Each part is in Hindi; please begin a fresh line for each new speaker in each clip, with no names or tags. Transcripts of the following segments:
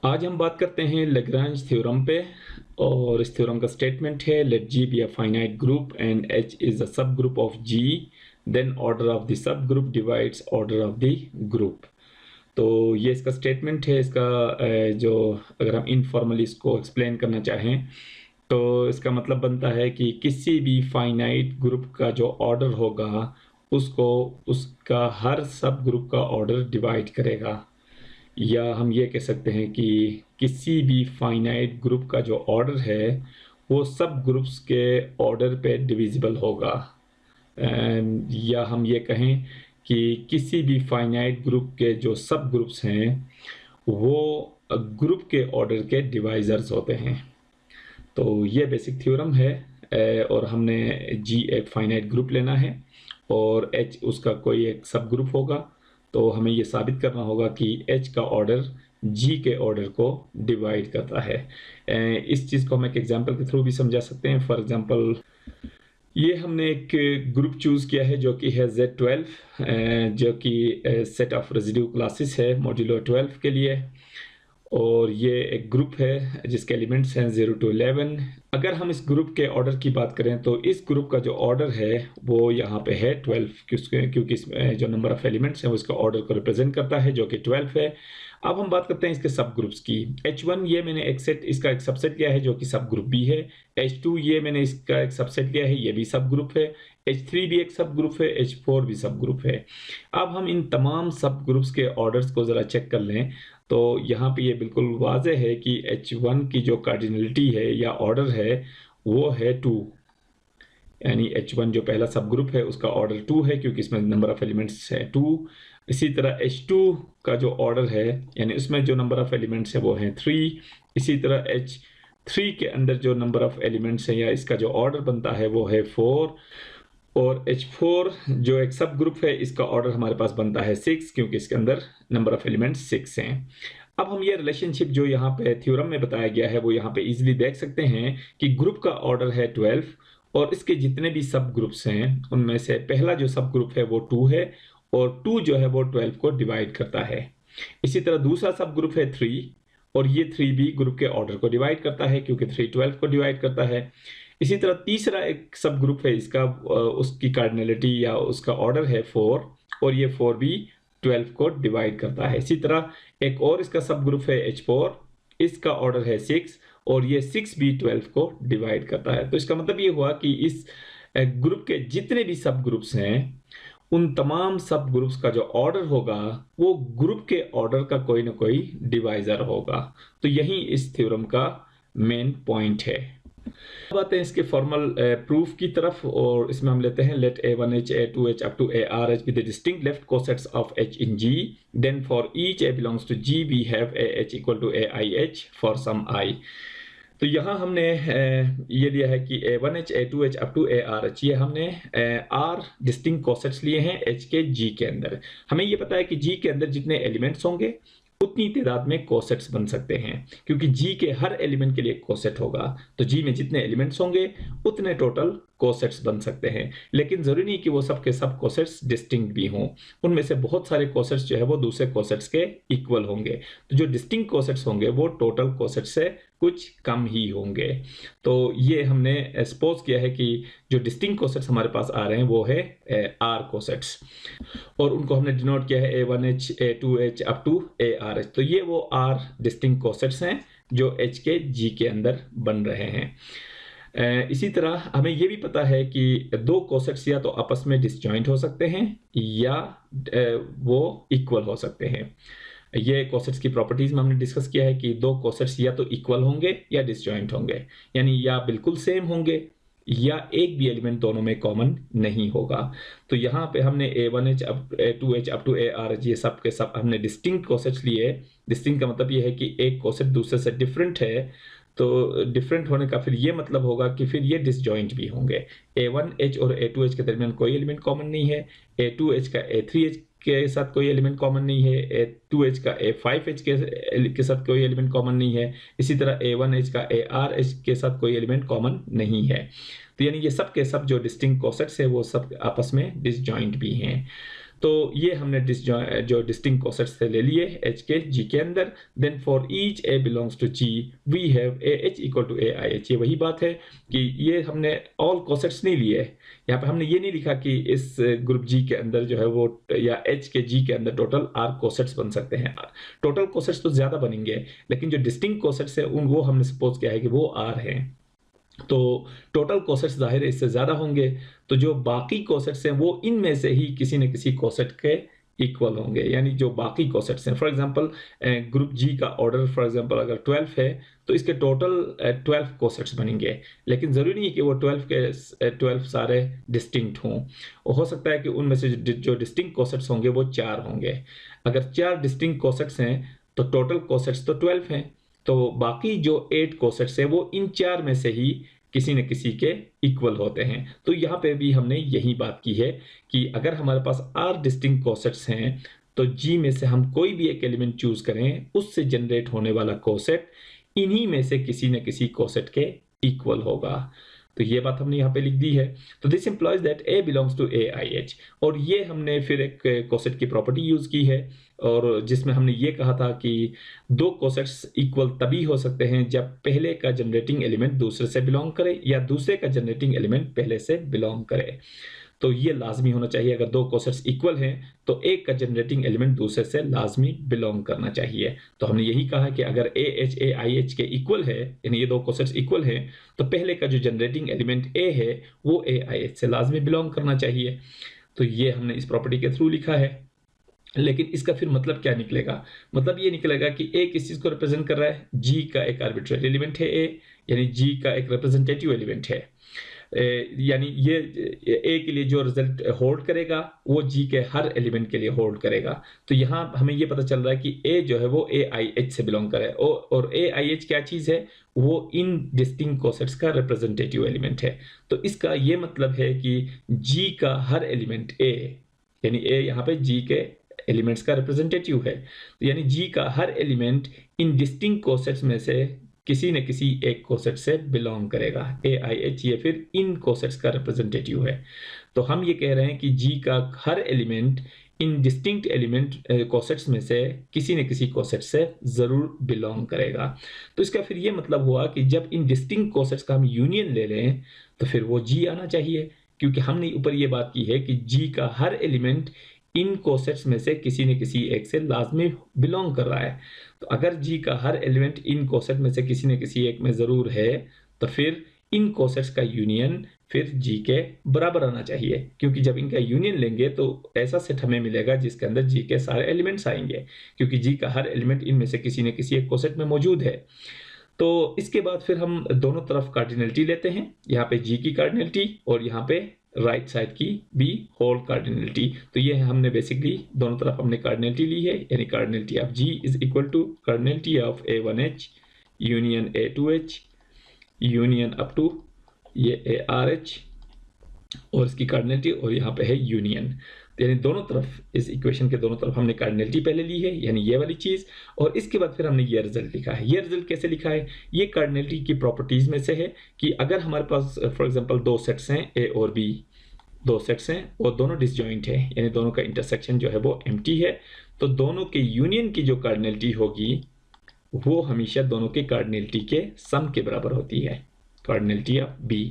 आज हम बात करते हैं लैग्रांज थ्योरम पे और इस थ्योरम का स्टेटमेंट है let G be a finite group and H is a subgroup of G then order of the subgroup divides order of the group. तो ये इसका स्टेटमेंट है। इसका जो अगर हम इनफॉर्मली इसको एक्सप्लेन करना चाहें तो इसका मतलब बनता है कि किसी भी फाइनाइट ग्रुप का जो ऑर्डर होगा उसको उसका हर सब ग्रुप का ऑर्डर डिवाइड करेगा, या हम ये कह सकते हैं कि किसी भी फाइनाइट ग्रुप का जो ऑर्डर है वो सब ग्रुप्स के ऑर्डर पे डिविजिबल होगा। या हम ये कहें कि किसी भी फाइनाइट ग्रुप के जो सब ग्रुप्स हैं वो ग्रुप के ऑर्डर के डिवाइजर्स होते हैं। तो ये बेसिक थ्योरम है। और हमने G एक फाइनाइट ग्रुप लेना है और H उसका कोई एक सब ग्रुप होगा। तो हमें ये साबित करना होगा कि H का ऑर्डर G के ऑर्डर को डिवाइड करता है। इस चीज़ को हम एक एग्जांपल के थ्रू भी समझा सकते हैं। फॉर एग्जांपल ये हमने एक ग्रुप चूज़ किया है जो कि है Z12, जो कि सेट ऑफ रेजिड्यू क्लासेस है मॉड्यूलो 12 के लिए, और ये एक ग्रुप है जिसके एलिमेंट्स हैं 0 to 11। अगर हम इस ग्रुप के ऑर्डर की बात करें तो इस ग्रुप का जो ऑर्डर है वो यहाँ पे है 12, क्योंकि इसमें जो नंबर ऑफ एलिमेंट्स हैं वो इसका ऑर्डर को रिप्रेजेंट करता है जो कि 12 है। अब हम बात करते हैं इसके सब ग्रुप्स की। H1 ये मैंने एक सेट, इसका एक सबसेट लिया है जो कि सब ग्रुप भी है। H2 ये मैंने इसका एक सबसेट लिया है, ये भी सब ग्रुप है। H3 भी एक सब ग्रुप है, H4 भी सब ग्रुप है। अब हम इन तमाम सब ग्रुप्स के ऑर्डर्स को ज़रा चेक कर लें तो यहाँ पे ये बिल्कुल वाज़ेह है कि H1 की जो कार्डिनलिटी है या ऑर्डर है वो है 2, यानी H1 जो पहला सब ग्रुप है उसका ऑर्डर 2 है क्योंकि इसमें नंबर ऑफ एलिमेंट्स है 2। इसी तरह H2 का जो ऑर्डर है यानी उसमें जो नंबर ऑफ एलिमेंट्स है वो है 3। इसी तरह H3 के अंदर जो नंबर ऑफ एलिमेंट्स है या इसका जो ऑर्डर बनता है वो है 4। और H4 जो एक सब ग्रुप है इसका ऑर्डर हमारे पास बनता है 6 क्योंकि इसके अंदर नंबर ऑफ एलिमेंट्स 6 हैं। अब हम ये रिलेशनशिप जो यहाँ पे थ्योरम में बताया गया है वो यहाँ पे इजीली देख सकते हैं कि ग्रुप का ऑर्डर है 12 और इसके जितने भी सब ग्रुप्स हैं उनमें से पहला जो सब ग्रुप है वो 2 है और 2 जो है वो 12 को डिवाइड करता है। इसी तरह दूसरा सब ग्रुप है 3 और ये 3 भी ग्रुप के ऑर्डर को डिवाइड करता है क्योंकि 3 12 को डिवाइड करता है। इसी तरह तीसरा एक सब ग्रुप है इसका, उसकी कार्डिनलिटी या उसका ऑर्डर है 4 और ये 4 भी 12 को डिवाइड करता है। इसी तरह एक और इसका सब ग्रुप है H4, इसका ऑर्डर है 6 और ये 6 भी 12 को डिवाइड करता है। तो इसका मतलब ये हुआ कि इस ग्रुप के जितने भी सब ग्रुप्स हैं उन तमाम सब ग्रुप्स का जो ऑर्डर होगा वो ग्रुप के ऑर्डर का कोई ना कोई डिवाइजर होगा। तो यही इस थ्योरम का मेन पॉइंट है। अब आते हैं इसके फॉर्मल प्रूफ की तरफ और इसमें हम लेते हैं late A1H A2H up to ARH be the distinct left cosets of H in G, then for each A belongs to G we have AH equal to AIH for some I। तो यहाँ हमने ये लिया है कि A1H A2H up to ARH ये हमने R डिस्टिंक्ट कोसेट्स लिए हैं H के G के अंदर। हमें ये पता है कि G के अंदर जितने एलिमेंट्स होंगे उतनी तादाद में कोसेट्स बन सकते हैं क्योंकि G के हर एलिमेंट के लिए कोसेट होगा। तो G में जितने एलिमेंट्स होंगे उतने टोटल कोसेट्स बन सकते हैं, लेकिन जरूरी नहीं कि वो सब के सब कोसेट्स डिस्टिंक्ट भी हों। उनमें से बहुत सारे कोसेट्स जो है वो दूसरे कोसेट्स के इक्वल होंगे। तो जो डिस्टिंक्ट कोसेट्स होंगे वो टोटल कोसेट्स से कुछ कम ही होंगे। तो ये हमने सपोज किया है कि जो डिस्टिंक्ट कोसेट्स हमारे पास आ रहे हैं वो है R कोसेट्स और उनको हमने डिनोट किया है A1H A2H up to ARH। तो ये वो R डिस्टिंक्ट कोसेट्स हैं जो H के G के अंदर बन रहे हैं। इसी तरह हमें ये भी पता है कि दो कोसेट्स या तो आपस में डिसजॉइंट हो सकते हैं या वो इक्वल हो सकते हैं। ये कोसेट्स की प्रॉपर्टीज में हमने डिस्कस किया है कि दो कोसेट्स या तो इक्वल होंगे या डिसजॉइंट होंगे, यानी या बिल्कुल सेम होंगे या एक भी एलिमेंट दोनों में कॉमन नहीं होगा। तो यहाँ पे हमने A1H A2H up to ARH ये सब के सब हमने डिस्टिंक्ट कोसेट्स लिए। डिस्टिंक्ट का मतलब ये है कि एक कोसेट दूसरे से डिफरेंट है, तो डिफरेंट होने का फिर ये मतलब होगा कि फिर ये डिसजॉइंट भी होंगे। A1H और A2H के दरमियान कोई एलिमेंट कॉमन नहीं है, A2H का A3H के साथ कोई एलिमेंट कॉमन नहीं है, A2H का A5H के साथ कोई एलिमेंट कॉमन नहीं है, इसी तरह A1H का ARH के साथ कोई एलिमेंट कॉमन नहीं है। तो यानी ये सब के सब जो डिस्टिंक्ट कोसेट्स है वो सब आपस में डिसजॉइंट भी हैं। तो ये हमने जो डिस्टिंक्ट कोसेट्स थे ले लिए H के G के अंदर। Then for each A belongs to G we have AH equal to AIH। ये वही बात है कि ये हमने ऑल कोसेट्स नहीं लिए। यहाँ पे हमने ये नहीं लिखा कि इस ग्रुप G के अंदर जो है वो या H के G के अंदर टोटल R कोसेट्स बन सकते हैं। टोटल कोसेट्स तो ज़्यादा बनेंगे, लेकिन जो डिस्टिंक्ट कोसेट्स है वो हमने सपोज किया है कि वो R हैं, तो टोटल कोसेट्स जाहिर है इससे ज़्यादा होंगे। तो जो बाकी कोसेट्स हैं वो इनमें से ही किसी न किसी कोसेट के इक्वल होंगे, यानी जो बाकी कोसेट्स हैं। फॉर एग्जांपल ग्रुप जी का ऑर्डर फॉर एग्जांपल अगर 12 है तो इसके टोटल 12 कोसेट्स बनेंगे, लेकिन ज़रूरी नहीं है कि वो 12 के 12 सारे डिस्टिंक्ट हों। हो सकता है कि उनमें से जो डिस्टिंक्ट कोसेट्स होंगे वो 4 होंगे। अगर 4 डिस्टिंक्ट कोसेट्स हैं तो टोटल कोसेट्स तो 12 हैं, तो बाकी जो 8 कोसेट्स है वो इन 4 में से ही किसी न किसी के इक्वल होते हैं। तो यहाँ पे भी हमने यही बात की है कि अगर हमारे पास R डिस्टिंक्ट कोसेट्स हैं तो G में से हम कोई भी एक एलिमेंट चूज करें, उससे जनरेट होने वाला कोसेट इन्हीं में से किसी न किसी कोसेट के इक्वल होगा। तो ये बात हमने यहाँ पे लिख दी है। तो this implies that A belongs to AIH। और ये हमने फिर एक कोसेट की प्रॉपर्टी यूज की है, और जिसमें हमने ये कहा था कि दो कोसेट्स इक्वल तभी हो सकते हैं जब पहले का जनरेटिंग एलिमेंट दूसरे से बिलोंग करे या दूसरे का जनरेटिंग एलिमेंट पहले से बिलोंग करे। तो ये लाजमी होना चाहिए, अगर दो कोसेट्स इक्वल हैं तो एक का जनरेटिंग एलिमेंट दूसरे से लाजमी बिलोंग करना चाहिए। तो हमने यही कहा कि अगर AH AIH के इक्वल है, यानी ये दो कोसेट्स इक्वल हैं, तो पहले का जो जनरेटिंग एलिमेंट A है वो AIH से लाजमी बिलोंग करना चाहिए। तो ये हमने इस प्रॉपर्टी के थ्रू लिखा है। लेकिन इसका फिर मतलब क्या निकलेगा? मतलब ये निकलेगा कि A किस चीज़ को रिप्रेजेंट कर रहा है? G का एक आर्बिट्रेरी एलिमेंट है A, यानी G का एक रिप्रेजेंटेटिव एलिमेंट है। यानी ये A के लिए जो रिजल्ट होल्ड करेगा वो G के हर एलिमेंट के लिए होल्ड करेगा। तो यहाँ हमें ये पता चल रहा है कि A जो है वो AIH से बिलोंग करे, और AIH क्या चीज़ है? वो इन डिस्टिंक्ट कोसेट्स का रिप्रेजेंटेटिव एलिमेंट है। तो इसका ये मतलब है कि G का हर एलिमेंट A, यानी A यहाँ पे G के एलिमेंट्स का रिप्रेजेंटेटिव है, तो यानी G का हर एलिमेंट इन डिस्टिंक्ट कोसेट्स में से किसी न किसी एक कोसेट से बिलोंग करेगा। AIH ये फिर इन कोसेट्स का रिप्रेजेंटेटिव है। तो हम ये कह रहे हैं कि G का हर element in distinct element cosets में से किसी न किसी कोसेट से ज़रूर बिलोंग करेगा। तो इसका फिर ये मतलब हुआ कि जब इन डिस्टिंक्ट कोसेट्स का हम यूनियन ले लें तो फिर वो G आना चाहिए, क्योंकि हमने ऊपर ये बात की है कि G का हर एलिमेंट इन कोसेट्स में से किसी न किसी एक से लाजमी बिलोंग कर रहा है। तो अगर G का हर एलिमेंट इन कोसेट में से किसी न किसी एक में ज़रूर है तो फिर इन कोसेट्स का यूनियन फिर G के बराबर आना चाहिए, क्योंकि जब इनका यूनियन लेंगे तो ऐसा सेट हमें मिलेगा जिसके अंदर G के सारे एलिमेंट्स आएंगे, क्योंकि G का हर एलिमेंट इनमें से किसी न किसी एक कोसेट में मौजूद है। तो इसके बाद फिर हम दोनों तरफ कार्डिनलिटी लेते हैं, यहाँ पे G की कार्डिनलिटी और यहाँ पे राइट साइड की भी होल कार्डिनलिटी। तो ये हमने बेसिकली दोनों तरफ हमने कार्डिनलिटी ली है, यानी cardinality of G is equal to cardinality of A1H union A2H union up to ये ARH और इसकी कार्डिनलिटी, और यहाँ पे है यूनियन। यानी दोनों तरफ इस इक्वेशन के दोनों तरफ हमने कार्डिनलिटी पहले ली है, यानी ये वाली चीज़, और इसके बाद फिर हमने ये रिजल्ट लिखा है। ये रिजल्ट कैसे लिखा है? ये कार्डिनलिटी की प्रॉपर्टीज़ में से है कि अगर हमारे पास फॉर एग्जांपल दो सेट्स हैं A और B, दो सेट्स हैं और दोनों डिसजॉइंट है, यानी दोनों का इंटरसेक्शन जो है वो एम्प्टी है, तो दोनों के यूनियन की जो कार्डिनलिटी होगी वो हमेशा दोनों के कार्डिनलिटी के सम के बराबर होती है, कार्डिनलिटी ऑफ B।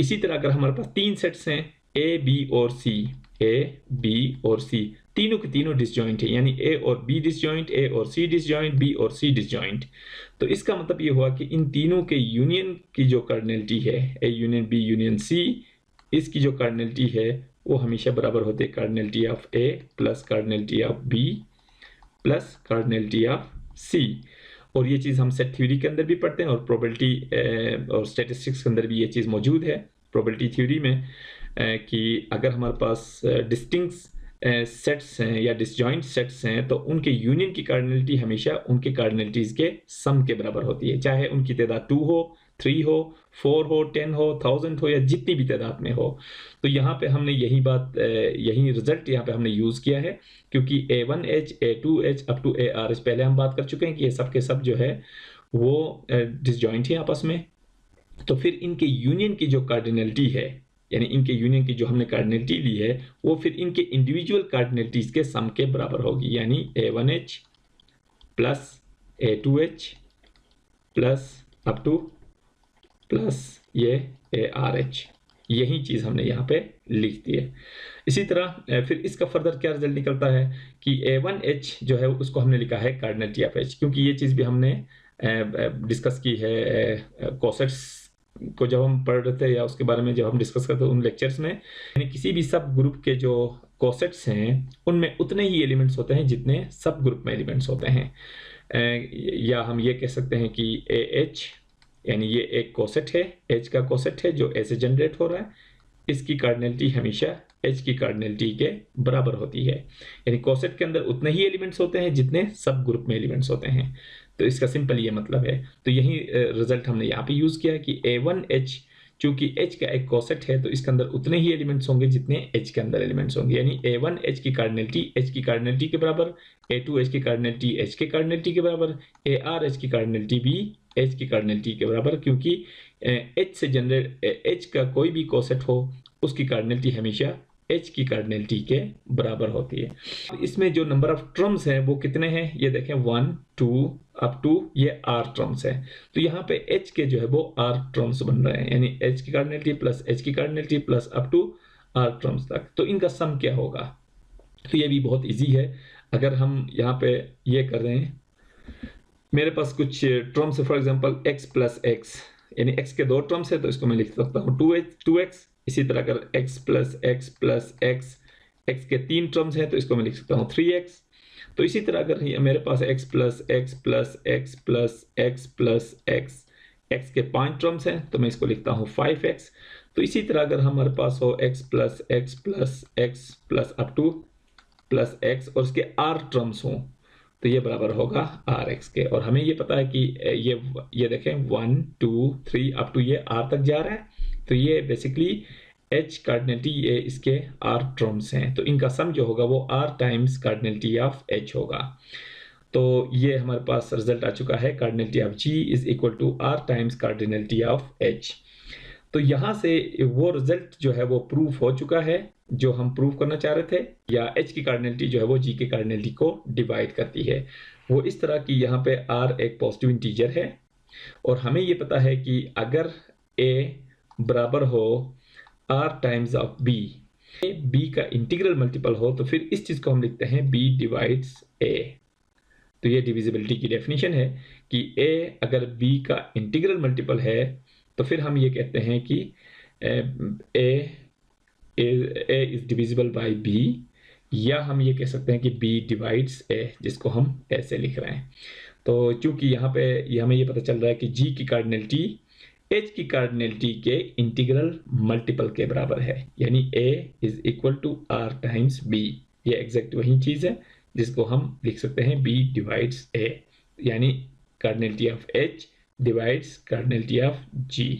इसी तरह अगर हमारे पास तीन सेट्स हैं A, B और C, A, B और C, तीनों के तीनों डिसजॉइंट है, यानी A और B डिसजॉइंट, A और C डिसजॉइंट, B और C डिसजॉइंट। तो इसका मतलब ये हुआ कि इन तीनों के यूनियन की जो कार्डिनलिटी है A union B union C, इसकी जो कार्डिनलिटी है वो हमेशा बराबर होते है cardinality of A plus cardinality of B plus cardinality of C। और ये चीज़ हम सेट थ्योरी के अंदर भी पढ़ते हैं और प्रोबेबिलिटी और स्टैटिस्टिक्स के अंदर भी ये चीज़ मौजूद है प्रोबेबिलिटी थ्योरी में, कि अगर हमारे पास डिस्टिंक्ट सेट्स हैं या डिसजॉइंट सेट्स हैं तो उनके यूनियन की कार्डिनलिटी हमेशा उनके कार्डिनलिटीज़ के सम के बराबर होती है, चाहे उनकी तादाद 2 हो, 3 हो, 4 हो, 10 हो, 1000 हो या जितनी भी तादाद में हो। तो यहाँ पे हमने यही बात, यही रिजल्ट यहाँ पे हमने यूज़ किया है, क्योंकि A1H, A2H up to ARH पहले हम बात कर चुके हैं कि ये सब के सब जो है वो डिसजॉइंट है आपस में। तो फिर इनके यूनियन की जो कार्डिनलिटी है यानी इनके यूनियन की जो हमने कार्डिनलिटी ली है वो फिर इनके इंडिविजुअल कार्डिनलिटीज के सम के बराबर होगी, यानी A1H plus A2H plus up two plus ये ARH, यही चीज़ हमने यहाँ पे लिख दी है। इसी तरह फिर इसका फर्दर क्या रिजल्ट निकलता है कि A1H जो है उसको हमने लिखा है कार्डिनलिटी ऑफ H, क्योंकि ये चीज़ भी हमने डिस्कस की है कोसेट्स को जब हम पढ़ रहे थे या उसके बारे में जब हम डिस्कस करते हैं उन लेक्चर्स में, यानी किसी भी सब ग्रुप के जो कोसेट्स हैं उनमें उतने ही एलिमेंट्स होते हैं जितने सब ग्रुप में एलिमेंट्स होते हैं। या हम ये कह सकते हैं कि AH यानी ये एक कोसेट है, H का कोसेट है जो A से जनरेट हो रहा है, इसकी कार्डिनलिटी हमेशा H की कार्डिनलिटी के बराबर होती है। यानी कोसेट के अंदर उतने ही एलिमेंट्स होते हैं जितने सब ग्रुप में एलिमेंट्स होते हैं। तो इसका सिंपल ये मतलब है। तो यही रिजल्ट हमने यहाँ पे यूज़ किया कि A1H चूंकि H का एक कोसेट है तो इसके अंदर उतने ही एलिमेंट्स होंगे जितने H के अंदर एलिमेंट्स होंगे, यानी A1H की कार्डिनलिटी H की कार्डिनलिटी के बराबर, A2H की कार्डिनलिटी H के कार्डिनलिटी के बराबर, ARH की कार्डिनलिटी भी H की कार्डिनलिटी के बराबर, क्योंकि H से जनरेट H का कोई भी कोसेट हो उसकी कार्डिनलिटी हमेशा H की कार्डिनलिटी के बराबर होती है। इसमें जो नंबर ऑफ टर्म्स हैं वो कितने हैं ये देखें, 1 2 अप टू ये R टर्म्स हैं। तो यहाँ पे H के जो है वो R टर्म्स बन रहे हैं, यानी H की कार्डिनलिटी प्लस H की cardinality plus up to R terms तक। तो इनका सम क्या होगा? तो ये भी बहुत इजी है। अगर हम यहाँ पे ये कर रहे हैं, मेरे पास कुछ टर्म्स है, for example x plus x, यानी x के दो टर्म्स है तो इसको मैं लिख सकता हूँ 2x। इसी तरह अगर x plus x plus x के तीन टर्म्स हैं तो इसको मैं लिख सकता हूँ 3x। तो इसी तरह अगर मेरे पास x plus x plus x plus x plus x के 5 टर्म्स हैं तो मैं इसको लिखता हूँ 5x। तो इसी तरह अगर हमारे पास हो x plus x plus x plus up two plus x और इसके r टर्म्स हों तो ये बराबर होगा Rx के। और हमें ये पता है कि ये देखें 1 2 3 अप टू ये R तक जा रहा है, तो ये बेसिकली H कार्डिनलिटी ये इसके R टर्म्स हैं, तो इनका सम जो होगा वो R times cardinality of H होगा। तो ये हमारे पास रिजल्ट आ चुका है, cardinality of G is equal to R times cardinality of H। तो यहाँ से वो रिजल्ट जो है वो प्रूफ हो चुका है जो हम प्रूव करना चाह रहे थे, या H की कार्डिनलिटी जो है वो G की कार्डिनलिटी को डिवाइड करती है। वो इस तरह की यहाँ पे R एक पॉजिटिव इंटीजर है और हमें ये पता है कि अगर A बराबर हो R times of B, B का इंटीग्रल मल्टीपल हो तो फिर इस चीज़ को हम लिखते हैं B डिवाइड्स A। तो ये डिविजिबिलिटी की डेफिनेशन है कि A अगर B का इंटीग्रल मल्टीपल है तो फिर हम ये कहते हैं कि A is divisible by B, या हम ये कह सकते हैं कि B डिवाइड्स A, जिसको हम ऐसे लिख रहे हैं। तो चूंकि यहाँ पे हमें ये पता चल रहा है कि G की कार्डिनलिटी H की कार्डिनलिटी के इंटीग्रल मल्टीपल के बराबर है, यानी A is equal to R times B। ये एग्जैक्ट वही चीज़ है जिसको हम लिख सकते हैं B डिवाइड्स A, यानी cardinality of H divides cardinality of G।